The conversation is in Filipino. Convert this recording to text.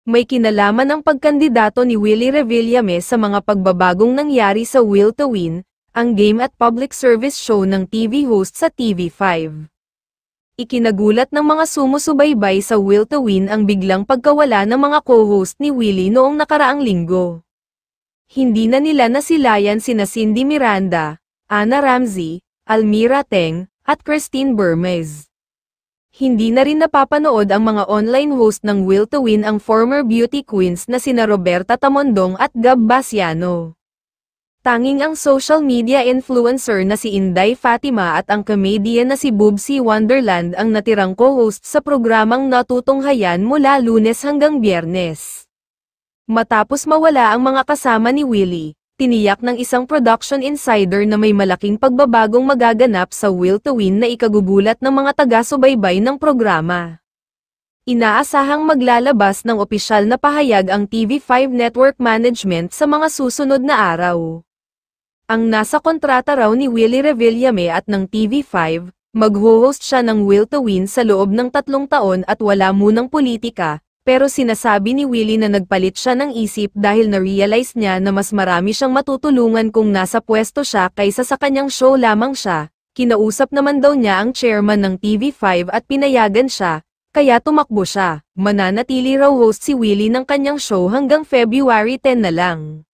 May kinalaman ang pagkandidato ni Willie Revillame sa mga pagbabagong nangyari sa Will to Win, ang game at public service show ng TV host sa TV5. Ikinagulat ng mga sumusubaybay sa Will to Win ang biglang pagkawala ng mga co-host ni Willie noong nakaraang linggo. Hindi na nila nasilayan sina Cindy Miranda, Ana Ramsey, Almira Teng, at Christine Bermez. Hindi na rin napapanood ang mga online host ng Will to Win ang former beauty queens na sina Roberta Tamondong at Gab Basiano. Tanging ang social media influencer na si Inday Fatima at ang comedian na si Boobsy Wonderland ang natirang co-host sa programang Natutunghayan mula Lunes hanggang Biyernes. Matapos mawala ang mga kasama ni Willie, tiniyak ng isang production insider na may malaking pagbabagong magaganap sa Will to Win na ikagugulat ng mga taga-subaybay ng programa. Inaasahang maglalabas ng opisyal na pahayag ang TV5 Network Management sa mga susunod na araw. Ang nasa kontrata raw ni Willie Revillame at ng TV5, mag-host siya ng Will to Win sa loob ng 3 taon at wala munang politika. Pero sinasabi ni Willie na nagpalit siya ng isip dahil na-realize niya na mas marami siyang matutulungan kung nasa pwesto siya kaysa sa kanyang show lamang siya. Kinausap naman daw niya ang chairman ng TV5 at pinayagan siya, kaya tumakbo siya. Mananatili raw host si Willie ng kanyang show hanggang February 10 na lang.